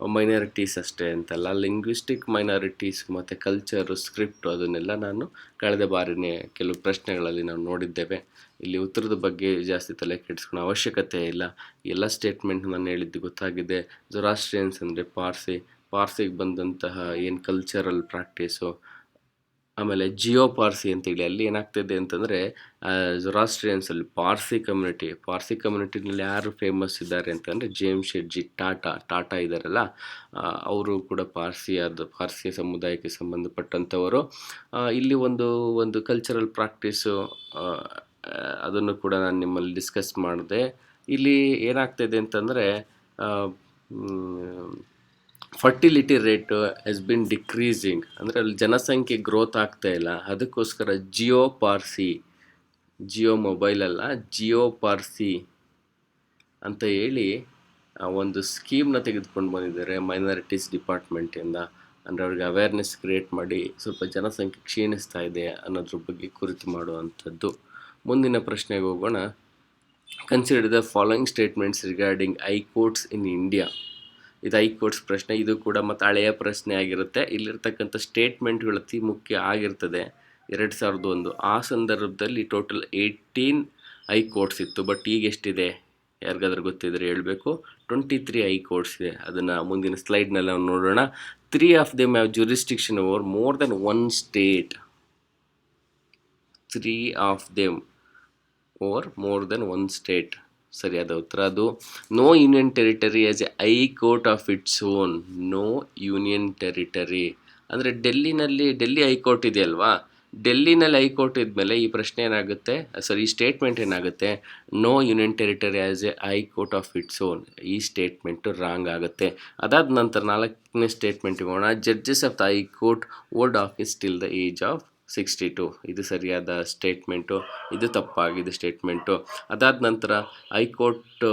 ಮೈನಾರಿಟೀಸ್ ಅಷ್ಟೇ ಅಂತಲ್ಲ, ಲಿಂಗ್ವಿಸ್ಟಿಕ್ ಮೈನಾರಿಟೀಸ್ ಮತ್ತು ಕಲ್ಚರು, ಸ್ಕ್ರಿಪ್ಟು, ಅದನ್ನೆಲ್ಲ ನಾನು ಕಳೆದ ಬಾರಿನೇ ಕೆಲವು ಪ್ರಶ್ನೆಗಳಲ್ಲಿ ನಾವು ನೋಡಿದ್ದೇವೆ. ಇಲ್ಲಿ ಉತ್ತರದ ಬಗ್ಗೆ ಜಾಸ್ತಿ ತಲೆ ಕೆಡಿಸ್ಕೊಳ್ಳೋ ಅವಶ್ಯಕತೆ ಇಲ್ಲ. ಎಲ್ಲ ಸ್ಟೇಟ್ಮೆಂಟ್ ನಾನು ಹೇಳಿದ್ದು ಗೊತ್ತಾಗಿದೆ. ಜೊರಾಸ್ಟ್ರಿಯನ್ಸ್ ಅಂದರೆ ಪಾರ್ಸಿಗೆ ಬಂದಂತಹ ಏನು ಕಲ್ಚರಲ್ ಪ್ರಾಕ್ಟೀಸು. ಆಮೇಲೆ ಜಿಯೋ ಪಾರ್ಸಿ ಅಂತೇಳಿ ಅಲ್ಲಿ ಏನಾಗ್ತಿದೆ ಅಂತಂದರೆ, ಜೊರಾಸ್ಟ್ರಿಯನ್ಸಲ್ಲಿ ಪಾರ್ಸಿ ಕಮ್ಯುನಿಟಿನಲ್ಲಿ ಯಾರು ಫೇಮಸ್ ಇದ್ದಾರೆ ಅಂತಂದರೆ ಜೇಮ್ಸ್ ಶೆಡ್ಜಿ ಟಾಟಾ ಇದ್ದಾರಲ್ಲ, ಅವರು ಕೂಡ ಪಾರ್ಸಿ ಸಮುದಾಯಕ್ಕೆ ಸಂಬಂಧಪಟ್ಟಂಥವರು. ಇಲ್ಲಿ ಒಂದು ಕಲ್ಚರಲ್ ಪ್ರಾಕ್ಟೀಸು, ಅದನ್ನು ಕೂಡ ನಾನು ನಿಮ್ಮಲ್ಲಿ ಡಿಸ್ಕಸ್ ಮಾಡಿದೆ. ಇಲ್ಲಿ ಏನಾಗ್ತಿದೆ ಅಂತಂದರೆ, fertility rate has been decreasing, ಅಂದರೆ ಅಲ್ಲಿ ಜನಸಂಖ್ಯೆ ಗ್ರೋತ್ ಆಗ್ತಾ ಇಲ್ಲ. ಅದಕ್ಕೋಸ್ಕರ ಜಿಯೋ ಮೊಬೈಲ್ ಅಲ್ಲ, ಜಿಯೋ ಪಾರ್ಸಿ ಅಂತ ಹೇಳಿ ಒಂದು ಸ್ಕೀಮ್ನ ತೆಗೆದುಕೊಂಡು ಬಂದಿದ್ದಾರೆ ಮೈನಾರಿಟೀಸ್ ಡಿಪಾರ್ಟ್ಮೆಂಟಿಂದ. ಅಂದರೆ ಅವ್ರಿಗೆ ಅವೇರ್ನೆಸ್ ಕ್ರಿಯೇಟ್ ಮಾಡಿ ಸ್ವಲ್ಪ ಜನಸಂಖ್ಯೆ ಕ್ಷೀಣಿಸ್ತಾ ಇದೆ ಅನ್ನೋದ್ರ ಬಗ್ಗೆ ಕುರಿತು ಮಾಡುವಂಥದ್ದು. ಮುಂದಿನ ಪ್ರಶ್ನೆಗೆ ಹೋಗೋಣ. Consider the following statements regarding high courts in India. ಇದು ಹೈಕೋರ್ಟ್ಸ್ ಪ್ರಶ್ನೆ, ಇದು ಕೂಡ ಮತ್ತು ಹಳೆಯ ಪ್ರಶ್ನೆ ಆಗಿರುತ್ತೆ. ಇಲ್ಲಿರ್ತಕ್ಕಂಥ ಸ್ಟೇಟ್ಮೆಂಟ್ಗಳು ಅತಿ ಮುಖ್ಯ ಆಗಿರ್ತದೆ. 2001 ಆ ಸಂದರ್ಭದಲ್ಲಿ ಟೋಟಲ್ 18 ಹೈಕೋರ್ಟ್ಸ್ ಇತ್ತು. ಬಟ್ ಈಗ ಎಷ್ಟಿದೆ ಯಾರಿಗಾದ್ರೂ ಗೊತ್ತಿದ್ರೆ ಹೇಳಬೇಕು. 23 ಹೈಕೋರ್ಟ್ಸ್ ಇದೆ. ಅದನ್ನು ಮುಂದಿನ ಸ್ಲೈಡ್ನಲ್ಲಿ ನಾವು ನೋಡೋಣ. 3 of them have jurisdiction over more than one state. 3 of them over more than one state. ಸರಿಯಾದ ಉತ್ತರ ಅದು. No union territory has a high court of its own. No union territory ಅಂದರೆ ಡೆಲ್ಲಿ ಹೈಕೋರ್ಟ್ ಇದೆಯಲ್ವಾ, ಡೆಲ್ಲಿನಲ್ಲಿ ಹೈಕೋರ್ಟ್ ಇದ್ಮೇಲೆ ಈ ಪ್ರಶ್ನೆ ಏನಾಗುತ್ತೆ, ಈ ಸ್ಟೇಟ್ಮೆಂಟ್ ಏನಾಗುತ್ತೆ, no union territory has a high court of its own. ಈ ಸ್ಟೇಟ್ಮೆಂಟು ರಾಂಗ್ ಆಗುತ್ತೆ. ಅದಾದ ನಂತರ 4ನೇ ಸ್ಟೇಟ್ಮೆಂಟ್ ಹೋಗೋಣ. Judges of the high court hold office till the age of 62. ಇದು ಸರಿಯಾದ ಸ್ಟೇಟ್ಮೆಂಟು, ಇದು ತಪ್ಪಾಗಿದೆ ಸ್ಟೇಟ್ಮೆಂಟು. ಅದಾದ ನಂತರ ಹೈಕೋರ್ಟ್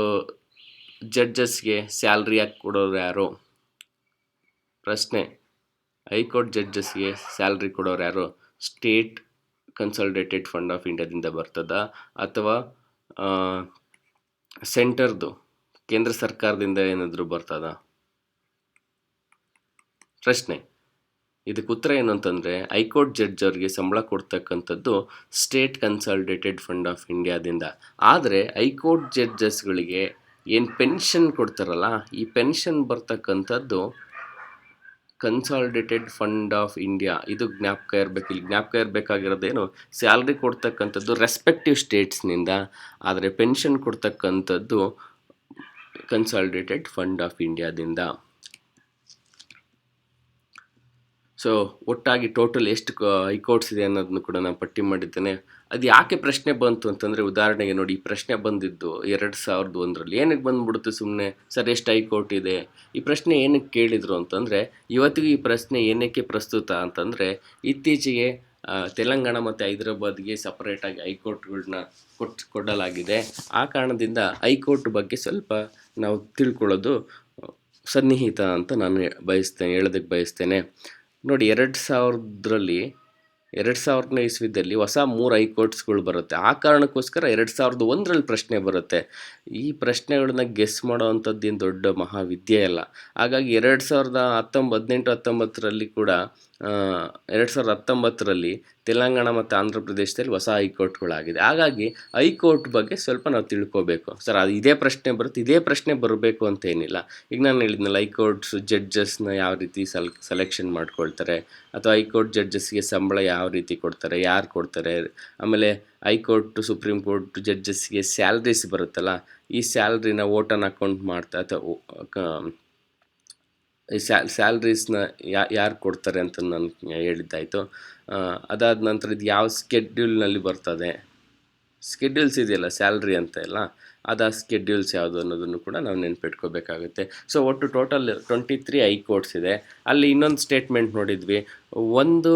ಜಡ್ಜಸ್ಗೆ ಸ್ಯಾಲ್ರಿ ಯಾಕೆ ಕೊಡೋರು ಯಾರು? ಪ್ರಶ್ನೆ, ಹೈಕೋರ್ಟ್ ಜಡ್ಜಸ್ಗೆ ಸ್ಯಾಲ್ರಿ ಕೊಡೋರು ಯಾರು? ಸ್ಟೇಟ್ ಕನ್ಸಾಲಿಡೇಟೆಡ್ ಫಂಡ್ ಆಫ್ ಇಂಡಿಯಾದಿಂದ ಬರ್ತದ ಅಥವಾ ಸೆಂಟರ್ದು ಕೇಂದ್ರ ಸರ್ಕಾರದಿಂದ ಏನಾದರೂ ಬರ್ತದ? ಪ್ರಶ್ನೆ, ಇದಕ್ಕೆ ಉತ್ತರ ಏನು ಅಂತಂದರೆ, ಹೈಕೋರ್ಟ್ ಜಡ್ಜ್ ಅವ್ರಿಗೆ ಸಂಬಳ ಕೊಡ್ತಕ್ಕಂಥದ್ದು ಸ್ಟೇಟ್ ಕನ್ಸಾಲಿಡೇಟೆಡ್ ಫಂಡ್ ಆಫ್ ಇಂಡಿಯಾದಿಂದ. ಆದರೆ ಹೈಕೋರ್ಟ್ ಜಡ್ಜಸ್ಗಳಿಗೆ ಏನು ಪೆನ್ಷನ್ ಕೊಡ್ತಾರಲ್ಲ, ಈ ಪೆನ್ಷನ್ ಬರ್ತಕ್ಕಂಥದ್ದು ಕನ್ಸಾಲಿಡೇಟೆಡ್ ಫಂಡ್ ಆಫ್ ಇಂಡಿಯಾ. ಇದು ಜ್ಞಾಪಕ ಇರಬೇಕು. ಇಲ್ಲಿ ಜ್ಞಾಪಕ ಇರಬೇಕಾಗಿರೋದೇನು, ಸ್ಯಾಲ್ರಿ ಕೊಡ್ತಕ್ಕಂಥದ್ದು ರೆಸ್ಪೆಕ್ಟಿವ್ ಸ್ಟೇಟ್ಸ್ನಿಂದ, ಆದರೆ ಪೆನ್ಷನ್ ಕೊಡ್ತಕ್ಕಂಥದ್ದು ಕನ್ಸಾಲಿಡೇಟೆಡ್ ಫಂಡ್ ಆಫ್ ಇಂಡಿಯಾದಿಂದ. ಸೊ ಒಟ್ಟಾಗಿ ಟೋಟಲ್ ಎಷ್ಟು ಹೈಕೋರ್ಟ್ಸ್ ಇದೆ ಅನ್ನೋದನ್ನು ಕೂಡ ನಾನು ಪಟ್ಟಿ ಮಾಡಿದ್ದೇನೆ. ಅದು ಯಾಕೆ ಪ್ರಶ್ನೆ ಬಂತು ಅಂತಂದರೆ, ಉದಾಹರಣೆಗೆ ನೋಡಿ, ಈ ಪ್ರಶ್ನೆ ಬಂದಿದ್ದು 2001ರಲ್ಲಿ. ಏನಕ್ಕೆ ಬಂದುಬಿಡುತ್ತೆ ಸುಮ್ಮನೆ, ಸರ್ ಎಷ್ಟು ಹೈಕೋರ್ಟ್ ಇದೆ? ಈ ಪ್ರಶ್ನೆ ಏನಕ್ಕೆ ಕೇಳಿದರು ಅಂತಂದರೆ, ಇವತ್ತಿಗೂ ಈ ಪ್ರಶ್ನೆ ಏನಕ್ಕೆ ಪ್ರಸ್ತುತ ಅಂತಂದರೆ, ಇತ್ತೀಚೆಗೆ ತೆಲಂಗಾಣ ಮತ್ತು ಹೈದರಾಬಾದ್ಗೆ ಸಪರೇಟಾಗಿ ಹೈಕೋರ್ಟ್ಗಳನ್ನ ಕೊಡಲಾಗಿದೆ. ಆ ಕಾರಣದಿಂದ ಹೈಕೋರ್ಟ್ ಬಗ್ಗೆ ಸ್ವಲ್ಪ ನಾವು ತಿಳ್ಕೊಳ್ಳೋದು ಸನ್ನಿಹಿತ ಅಂತ ನಾನು ಹೇಳೋದಕ್ಕೆ ಬಯಸ್ತೇನೆ. ನೋಡಿ, 2000ನೇ ಇಸ್ವಿದಲ್ಲಿ ಹೊಸ 3 ಹೈಕೋರ್ಟ್ಸ್ಗಳು ಬರುತ್ತೆ. ಆ ಕಾರಣಕ್ಕೋಸ್ಕರ 2001ರಲ್ಲಿ ಪ್ರಶ್ನೆ ಬರುತ್ತೆ. ಈ ಪ್ರಶ್ನೆಗಳನ್ನ ಗೆಸ್ ಮಾಡೋ ಅಂಥದ್ದು ಏನು ದೊಡ್ಡ ಮಹಾವಿದ್ಯೆ ಅಲ್ಲ. ಹಾಗಾಗಿ 2018-19ರಲ್ಲಿ ಕೂಡ 2019ರಲ್ಲಿ ತೆಲಂಗಾಣ ಮತ್ತು ಆಂಧ್ರ ಪ್ರದೇಶದಲ್ಲಿ ಹೊಸ ಹೈಕೋರ್ಟ್ಗಳಾಗಿದೆ. ಹಾಗಾಗಿ ಹೈಕೋರ್ಟ್ ಬಗ್ಗೆ ಸ್ವಲ್ಪ ನಾವು ತಿಳ್ಕೋಬೇಕು. ಸರ್ ಅದು ಇದೇ ಪ್ರಶ್ನೆ ಬರಬೇಕು ಅಂತ ಏನಿಲ್ಲ. ಈಗ ನಾನು ಹೇಳಿದ್ನಲ್ಲ, ಹೈಕೋರ್ಟ್ಸ್ ಜಡ್ಜಸ್ನ ಯಾವ ರೀತಿ ಸೆಲೆಕ್ಷನ್ ಮಾಡ್ಕೊಳ್ತಾರೆ, ಅಥವಾ ಹೈಕೋರ್ಟ್ ಜಡ್ಜಸ್ಗೆ ಸಂಬಳ ಯಾವ ರೀತಿ ಕೊಡ್ತಾರೆ, ಯಾರು ಕೊಡ್ತಾರೆ, ಆಮೇಲೆ ಹೈಕೋರ್ಟ್ ಸುಪ್ರೀಂ ಕೋರ್ಟ್ ಜಡ್ಜಸ್ಗೆ ಸ್ಯಾಲ್ರೀಸ್ ಬರುತ್ತಲ್ಲ, ಈ ಸ್ಯಾಲ್ರಿನ ವೋಟನ್ನು ಅಕೌಂಟ್ ಮಾಡ್ತಾ ಅಥವಾ ಈ ಸ್ಯಾಲ್ರೀಸ್ನ ಯಾರು ಕೊಡ್ತಾರೆ ಅಂತ ನಾನು ಹೇಳಿದ್ದಾಯಿತು. ಅದಾದ ನಂತರ ಇದು ಯಾವ ಸ್ಕೆಡ್ಯೂಲ್ನಲ್ಲಿ ಬರ್ತದೆ, ಸ್ಕೆಡ್ಯೂಲ್ಸ್ ಇದೆಯಲ್ಲ ಸ್ಯಾಲ್ರಿ ಅಂತ ಎಲ್ಲ, ಅದು ಆ ಸ್ಕೆಡ್ಯೂಲ್ಸ್ ಯಾವುದು ಅನ್ನೋದನ್ನು ಕೂಡ ನಾವು ನೆನ್ಪಿಟ್ಕೋಬೇಕಾಗುತ್ತೆ. ಸೊ ಒಟ್ಟು ಟೋಟಲ್ 23 ಹೈಕೋರ್ಟ್ಸ್ ಇದೆ. ಅಲ್ಲಿ ಇನ್ನೊಂದು ಸ್ಟೇಟ್ಮೆಂಟ್ ನೋಡಿದ್ವಿ, ಒಂದು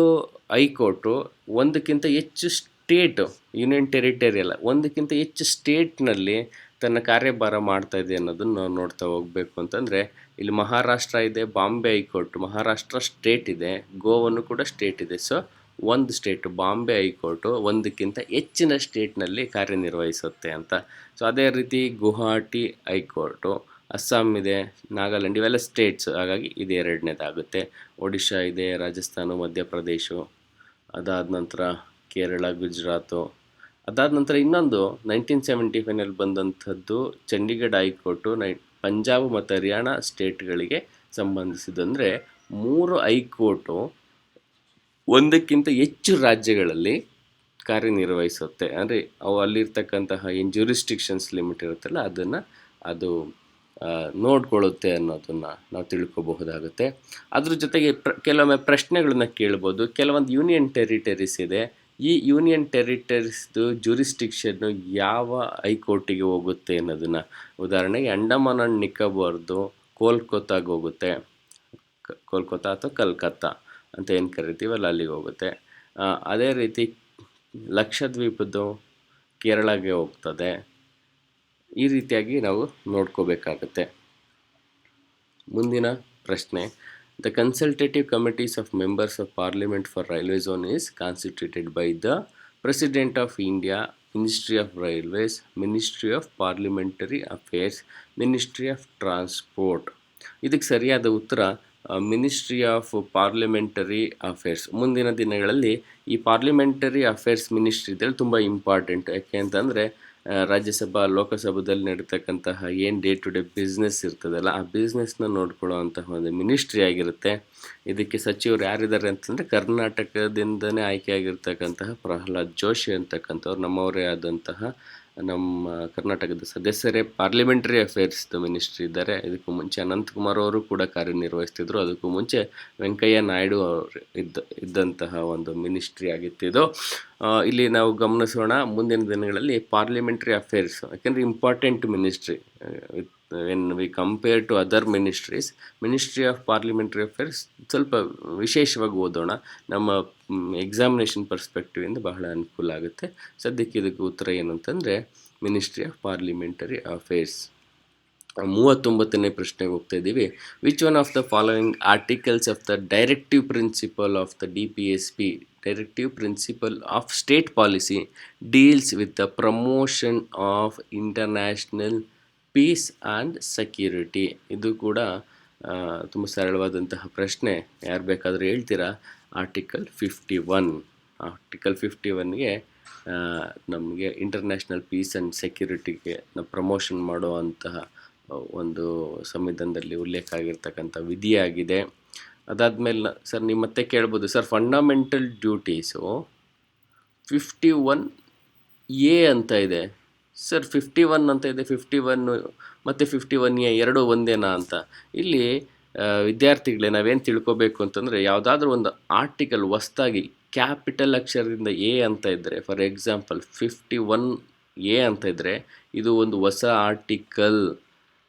ಹೈಕೋರ್ಟು ಒಂದಕ್ಕಿಂತ ಹೆಚ್ಚು ಸ್ಟೇಟು, ಯೂನಿಯನ್ ಟೆರಿಟರಿ ಅಲ್ಲ, ಒಂದಕ್ಕಿಂತ ಹೆಚ್ಚು ಸ್ಟೇಟ್ನಲ್ಲಿ ತನ್ನ ಕಾರ್ಯಭಾರ ಮಾಡ್ತಾ ಇದೆ ಅನ್ನೋದನ್ನು ನಾವು ನೋಡ್ತಾ ಹೋಗಬೇಕು. ಅಂತಂದರೆ ಇಲ್ಲಿ ಮಹಾರಾಷ್ಟ್ರ ಇದೆ, ಬಾಂಬೆ ಹೈಕೋರ್ಟ್ ಮಹಾರಾಷ್ಟ್ರ ಸ್ಟೇಟ್ ಇದೆ, ಗೋವನ್ನು ಕೂಡ ಸ್ಟೇಟ್ ಇದೆ. ಸೊ ಒಂದು ಸ್ಟೇಟು ಬಾಂಬೆ ಹೈಕೋರ್ಟು ಒಂದಕ್ಕಿಂತ ಹೆಚ್ಚಿನ ಸ್ಟೇಟ್ನಲ್ಲಿ ಕಾರ್ಯನಿರ್ವಹಿಸುತ್ತೆ ಅಂತ. ಸೊ ಅದೇ ರೀತಿ ಗುವಾಹಟಿ ಹೈಕೋರ್ಟು, ಅಸ್ಸಾಂ ಇದೆ, ನಾಗಾಲ್ಯಾಂಡ್, ಇವೆಲ್ಲ ಸ್ಟೇಟ್ಸ್, ಹಾಗಾಗಿ ಇದು ಎರಡನೇದಾಗುತ್ತೆ. ಒಡಿಶಾ ಇದೆ, ರಾಜಸ್ಥಾನ, ಮಧ್ಯಪ್ರದೇಶ, ಅದಾದ ನಂತರ ಕೇರಳ, ಗುಜರಾತು. ಅದಾದ ನಂತರ ಇನ್ನೊಂದು 1975ನಲ್ಲಿ ಬಂದಂಥದ್ದು ಚಂಡೀಗಢ ಹೈಕೋರ್ಟು ಪಂಜಾಬ್ ಮತ್ತು ಹರಿಯಾಣ ಸ್ಟೇಟ್ಗಳಿಗೆ ಸಂಬಂಧಿಸಿದಂದರೆ 3 ಹೈಕೋರ್ಟು ಒಂದಕ್ಕಿಂತ ಹೆಚ್ಚು ರಾಜ್ಯಗಳಲ್ಲಿ ಕಾರ್ಯನಿರ್ವಹಿಸುತ್ತೆ. ಅಂದರೆ ಅವು ಅಲ್ಲಿರ್ತಕ್ಕಂತಹ ಏನು ಜ್ಯೂರಿಸ್ಟಿಕ್ಷನ್ಸ್ ಲಿಮಿಟ್ ಇರುತ್ತಲ್ಲ ಅದನ್ನು ಅದು ನೋಡ್ಕೊಳ್ಳುತ್ತೆ ಅನ್ನೋದನ್ನು ನಾವು ತಿಳ್ಕೊಬಹುದಾಗುತ್ತೆ. ಅದ್ರ ಜೊತೆಗೆ ಕೆಲವೊಮ್ಮೆ ಪ್ರಶ್ನೆಗಳನ್ನ ಕೇಳ್ಬೋದು. ಕೆಲವೊಂದು ಯೂನಿಯನ್ ಟೆರಿಟರೀಸ್ ಇದೆ, ಈ ಯೂನಿಯನ್ ಟೆರಿಟರೀಸ್ದು ಜ್ಯೂರಿಸ್ಟಿಕ್ಷನ್ನು ಯಾವ ಹೈಕೋರ್ಟಿಗೆ ಹೋಗುತ್ತೆ ಅನ್ನೋದನ್ನು, ಉದಾಹರಣೆಗೆ ಅಂಡಮಾನ್ ಆ್ಯಂಡ್ ನಿಕೋಬಾರ್ದು ಕೋಲ್ಕತ್ತಾಗೆ ಹೋಗುತ್ತೆ, ಕೋಲ್ಕತ್ತಾ ಅಥವಾ ಕಲ್ಕತ್ತಾ ಅಂತ ಏನು ಕರಿತೀವಲ್ಲ ಅಲ್ಲಿಗೆ ಹೋಗುತ್ತೆ. ಅದೇ ರೀತಿ ಲಕ್ಷದ್ವೀಪದ್ದು ಕೇರಳಗೆ ಹೋಗ್ತದೆ. ಈ ರೀತಿಯಾಗಿ ನಾವು ನೋಡ್ಕೋಬೇಕಾಗುತ್ತೆ. ಮುಂದಿನ ಪ್ರಶ್ನೆ, the consultative committees of members of parliament for railway zone is constituted by the president of India, ministry of railways, ministry of parliamentary affairs, ministry of transport. ಇದಕ್ಕೆ ಸರಿಯಾದ ಉತ್ತರ ಮಿನಿಸ್ಟ್ರಿ ಆಫ್ ಪಾರ್ಲಿಮೆಂಟರಿ ಅಫೇರ್ಸ್. ಮುಂದಿನ ದಿನಗಳಲ್ಲಿ ಈ parliamentary affairs ministry ಇದರಲ್ಲಿ ತುಂಬ important. ಯಾಕೆ ಅಂತಂದರೆ ರಾಜ್ಯಸಭಾ ಲೋಕಸಭಾದಲ್ಲಿ ನಡೀತಕ್ಕಂತಹ ಏನು ಡೇ ಟು ಡೇ ಬಿಸ್ನೆಸ್ ಇರ್ತದಲ್ಲ ಆ ಬಿಸ್ನೆಸ್ನ ನೋಡ್ಕೊಳ್ಳೋವಂತಹ ಒಂದು ಮಿನಿಸ್ಟ್ರಿ ಆಗಿರುತ್ತೆ. ಇದಕ್ಕೆ ಸಚಿವರು ಯಾರಿದ್ದಾರೆ ಅಂತಂದರೆ ಕರ್ನಾಟಕದಿಂದನೇ ಆಯ್ಕೆಯಾಗಿರ್ತಕ್ಕಂತಹ ಪ್ರಹ್ಲಾದ್ ಜೋಶಿ ಅಂತಕ್ಕಂಥವ್ರು ನಮ್ಮವರೇ ಆದಂತಹ ನಮ್ಮ ಕರ್ನಾಟಕದ ಸದಸ್ಯರೇ ಪಾರ್ಲಿಮೆಂಟರಿ ಅಫೇರ್ಸ್ದು ಮಿನಿಸ್ಟ್ರಿ ಇದ್ದಾರೆ. ಇದಕ್ಕೂ ಮುಂಚೆ ಅನಂತಕುಮಾರ್ ಅವರು ಕೂಡ ಕಾರ್ಯನಿರ್ವಹಿಸ್ತಿದ್ರು. ಅದಕ್ಕೂ ಮುಂಚೆ ವೆಂಕಯ್ಯ ನಾಯ್ಡು ಅವರು ಇದ್ದಂತಹ ಒಂದು ಮಿನಿಸ್ಟ್ರಿ ಆಗಿತ್ತಿದು. ಇಲ್ಲಿ ನಾವು ಗಮನಿಸೋಣ ಮುಂದಿನ ದಿನಗಳಲ್ಲಿ ಪಾರ್ಲಿಮೆಂಟರಿ ಅಫೇರ್ಸ್, ಯಾಕೆಂದರೆ important ministry when we compare to other ministries. Ministry of parliamentary affairs ಸ್ವಲ್ಪ ವಿಶೇಷವಾಗಿ ಓದೋಣ, ನಮ್ಮ ಎಕ್ಸಾಮಿನೇಷನ್ ಪರ್ಸ್ಪೆಕ್ಟಿವಿಂದ ಬಹಳ ಅನುಕೂಲ ಆಗುತ್ತೆ. ಸದ್ಯಕ್ಕೆ ಇದಕ್ಕೆ ಉತ್ತರ ಏನು ಅಂತಂದರೆ ಮಿನಿಸ್ಟ್ರಿ ಆಫ್ ಪಾರ್ಲಿಮೆಂಟರಿ ಅಫೇರ್ಸ್. 39ನೇ ಪ್ರಶ್ನೆಗೆ ಹೋಗ್ತಾ ಇದ್ದೀವಿ. Which one of the following articles of the directive principle of the DPSP, directive principle of state policy, deals with the promotion of international peace and security? ಇದು ಕೂಡ ತುಂಬ ಸರಳವಾದಂತಹ ಪ್ರಶ್ನೆ, ಯಾರು ಬೇಕಾದರೂ ಹೇಳ್ತೀರಾ. ಆರ್ಟಿಕಲ್ 51. ಆರ್ಟಿಕಲ್ 51ಗೆ ನಮಗೆ ಇಂಟರ್ನ್ಯಾಷನಲ್ ಪೀಸ್ ಆ್ಯಂಡ್ ಸೆಕ್ಯೂರಿಟಿಗೆ ಪ್ರಮೋಷನ್ ಮಾಡುವಂತಹ ಒಂದು ಸಂವಿಧಾನದಲ್ಲಿ ಉಲ್ಲೇಖ ಆಗಿರ್ತಕ್ಕಂಥ ವಿಧಿಯಾಗಿದೆ. ಅದಾದಮೇಲೆ ಸರ್ ನೀವು ಮತ್ತೆ ಕೇಳ್ಬೋದು, ಸರ್ ಫಂಡಮೆಂಟಲ್ ಡ್ಯೂಟೀಸು 51A ಅಂತ ಇದೆ, ಸರ್ 51 ಅಂತ ಇದೆ, 51 ಮತ್ತು 51A ಎರಡೂ ಒಂದೇನಾ ಅಂತ. ಇಲ್ಲಿ ವಿದ್ಯಾರ್ಥಿಗಳೇ ನಾವೇನು ತಿಳ್ಕೊಬೇಕು ಅಂತಂದರೆ, ಯಾವುದಾದ್ರೂ ಒಂದು ಆರ್ಟಿಕಲ್ ಹೊಸ್ದಾಗಿ ಕ್ಯಾಪಿಟಲ್ ಅಕ್ಷರದಿಂದ A ಅಂತ ಇದ್ದರೆ, ಫಾರ್ ಎಕ್ಸಾಂಪಲ್ 51A ಅಂತ ಇದ್ದರೆ ಇದು ಒಂದು ಹೊಸ ಆರ್ಟಿಕಲ್.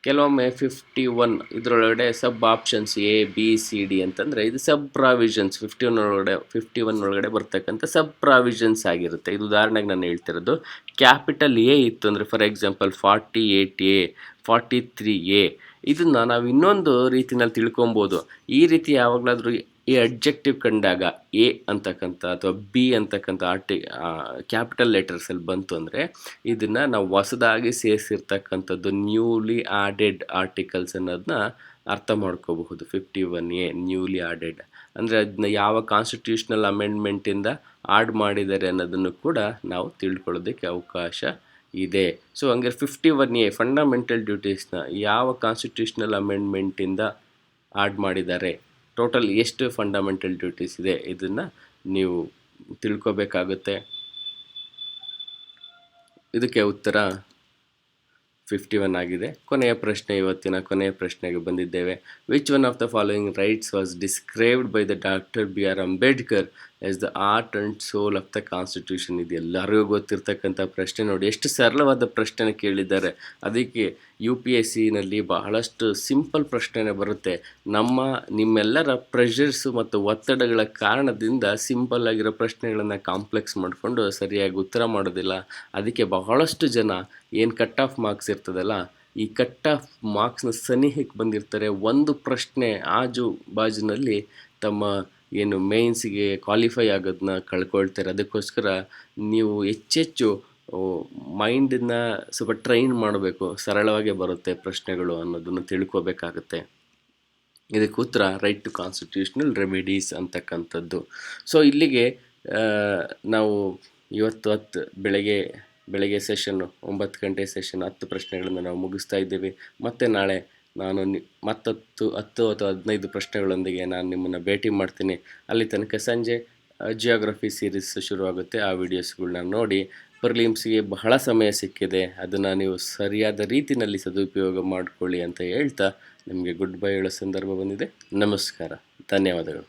ಕೆಲವೊಮ್ಮೆ 51 ಇದರೊಳಗಡೆ ಸಬ್ ಆಪ್ಷನ್ಸ್ ABCD ಅಂತಂದರೆ ಇದು ಸಬ್ ಪ್ರಾವಿಷನ್ಸ್ 51 ಒಳಗಡೆ ಬರ್ತಕ್ಕಂಥ ಸಬ್ ಪ್ರಾವಿಷನ್ಸ್ ಆಗಿರುತ್ತೆ. ಇದು ಉದಾಹರಣೆಗೆ ನಾನು ಹೇಳ್ತಿರೋದು. ಕ್ಯಾಪಿಟಲ್ A ಇತ್ತು ಅಂದರೆ ಫಾರ್ ಎಕ್ಸಾಂಪಲ್ 48A, 43A, ಇದನ್ನು ನಾವು ಇನ್ನೊಂದು ರೀತಿಯಲ್ಲಿ ತಿಳ್ಕೊಬೋದು. ಈ ರೀತಿ ಯಾವಾಗಲಾದರೂ ಈ ಅಡ್ಜೆಕ್ಟಿವ್ ಕಂಡಾಗ A ಅಂತಕ್ಕಂಥ ಅಥವಾ B ಅಂತಕ್ಕಂಥ ಕ್ಯಾಪಿಟಲ್ ಲೆಟರ್ಸಲ್ಲಿ ಬಂತು ಅಂದರೆ ಇದನ್ನು ನಾವು ಹೊಸದಾಗಿ ಸೇರಿಸಿರ್ತಕ್ಕಂಥದ್ದು ನ್ಯೂಲಿ ಆಡೆಡ್ ಆರ್ಟಿಕಲ್ಸ್ ಅನ್ನೋದನ್ನ ಅರ್ಥ ಮಾಡ್ಕೋಬಹುದು. 51A ನ್ಯೂಲಿ ಆಡೆಡ್ ಅಂದರೆ ಅದನ್ನ ಯಾವ ಕಾನ್ಸ್ಟಿಟ್ಯೂಷನಲ್ ಅಮೆಂಡ್ಮೆಂಟಿಂದ ಆಡ್ ಮಾಡಿದ್ದಾರೆ ಅನ್ನೋದನ್ನು ಕೂಡ ನಾವು ತಿಳ್ಕೊಳ್ಳೋದಕ್ಕೆ ಅವಕಾಶ ಇದೆ. ಸೊ ಹಂಗೆ 51A ಫಂಡಮೆಂಟಲ್ ಡ್ಯೂಟೀಸ್ನ ಯಾವ ಕಾನ್ಸ್ಟಿಟ್ಯೂಷನಲ್ ಅಮೆಂಡ್ಮೆಂಟಿಂದ ಆಡ್ ಮಾಡಿದ್ದಾರೆ, ಟೋಟಲ್ ಎಷ್ಟು ಫಂಡಮೆಂಟಲ್ ಡ್ಯೂಟೀಸ್ ಇದೆ, ಇದನ್ನು ನೀವು ತಿಳ್ಕೊಬೇಕಾಗುತ್ತೆ. ಇದಕ್ಕೆ ಉತ್ತರ 51 ಆಗಿದೆ. ಕೊನೆಯ ಪ್ರಶ್ನೆ, ಇವತ್ತಿನ ಕೊನೆಯ ಪ್ರಶ್ನೆಗೆ ಬಂದಿದ್ದೇವೆ. Which one of the following rights was described by the doctor BR Ambedkar as the heart and soul of the constitution. ಇದು ಎಲ್ಲರಿಗೂ ಗೊತ್ತಿರ್ತಕ್ಕಂಥ ಪ್ರಶ್ನೆ ನೋಡಿ, ಎಷ್ಟು ಸರಳವಾದ ಪ್ರಶ್ನೆ ಕೇಳಿದ್ದಾರೆ. ಅದಕ್ಕೆ UPSCನಲ್ಲಿ ಬಹಳಷ್ಟು ಸಿಂಪಲ್ ಪ್ರಶ್ನೆ ಬರುತ್ತೆ. ನಿಮ್ಮೆಲ್ಲರ ಪ್ರೆಷರ್ಸು ಮತ್ತು ಒತ್ತಡಗಳ ಕಾರಣದಿಂದ ಸಿಂಪಲ್ ಆಗಿರೋ ಪ್ರಶ್ನೆಗಳನ್ನು ಕಾಂಪ್ಲೆಕ್ಸ್ ಮಾಡಿಕೊಂಡು ಸರಿಯಾಗಿ ಉತ್ತರ ಮಾಡೋದಿಲ್ಲ. ಅದಕ್ಕೆ ಬಹಳಷ್ಟು ಜನ ಏನು ಕಟ್ ಆಫ್ ಮಾರ್ಕ್ಸ್ ಇರ್ತದಲ್ಲ, ಈ ಕಟ್ ಆಫ್ ಮಾರ್ಕ್ಸ್ನ ಸನಿಹಕ್ಕೆ ಬಂದಿರ್ತಾರೆ. ಒಂದು ಪ್ರಶ್ನೆ ಆಜು ಬಾಜಿನಲ್ಲಿ ತಮ್ಮ ಏನು ಮೇನ್ಸಿಗೆ ಕ್ವಾಲಿಫೈ ಆಗೋದನ್ನ ಕಳ್ಕೊಳ್ತಾರೆ. ಅದಕ್ಕೋಸ್ಕರ ನೀವು ಹೆಚ್ಚೆಚ್ಚು ಮೈಂಡನ್ನ ಸ್ವಲ್ಪ ಟ್ರೈನ್ ಮಾಡಬೇಕು. ಸರಳವಾಗೇ ಬರುತ್ತೆ ಪ್ರಶ್ನೆಗಳು ಅನ್ನೋದನ್ನು ತಿಳ್ಕೊಬೇಕಾಗತ್ತೆ. ಇದಕ್ಕೆ ಉತ್ತರ ರೈಟ್ ಟು ಕಾನ್ಸ್ಟಿಟ್ಯೂಷನಲ್ ರೆಮಿಡೀಸ್ ಅಂತಕ್ಕಂಥದ್ದು. ಸೊ ಇಲ್ಲಿಗೆ ನಾವು ಇವತ್ತು ಬೆಳಗ್ಗೆ ಸೆಷನ್ನು 9 ಗಂಟೆ ಸೆಷನ್ 10 ಪ್ರಶ್ನೆಗಳನ್ನು ನಾವು ಮುಗಿಸ್ತಾ ಇದ್ದೇವೆ. ಮತ್ತು ನಾಳೆ ನಾನು ಮತ್ತತ್ತು 10 ಅಥವಾ 15 ಪ್ರಶ್ನೆಗಳೊಂದಿಗೆ ನಾನು ನಿಮ್ಮನ್ನು ಭೇಟಿ ಮಾಡ್ತೀನಿ. ಅಲ್ಲಿ ತನಕ ಸಂಜೆ ಜಿಯೋಗ್ರಫಿ ಸೀರೀಸ್ ಶುರುವಾಗುತ್ತೆ. ಆ ವಿಡಿಯೋಸ್ಗಳನ್ನ ನೋಡಿ. ಪ್ರಿಲಿಮ್ಸ್ಗೆ ಬಹಳ ಸಮಯ ಸಿಕ್ಕಿದೆ, ಅದನ್ನು ನೀವು ಸರಿಯಾದ ರೀತಿಯಲ್ಲಿ ಸದುಪಯೋಗ ಮಾಡಿಕೊಳ್ಳಿ ಅಂತ ಹೇಳ್ತಾ ನಿಮಗೆ ಗುಡ್ ಬೈ ಹೇಳೋ ಸಂದರ್ಭ ಬಂದಿದೆ. ನಮಸ್ಕಾರ, ಧನ್ಯವಾದಗಳು.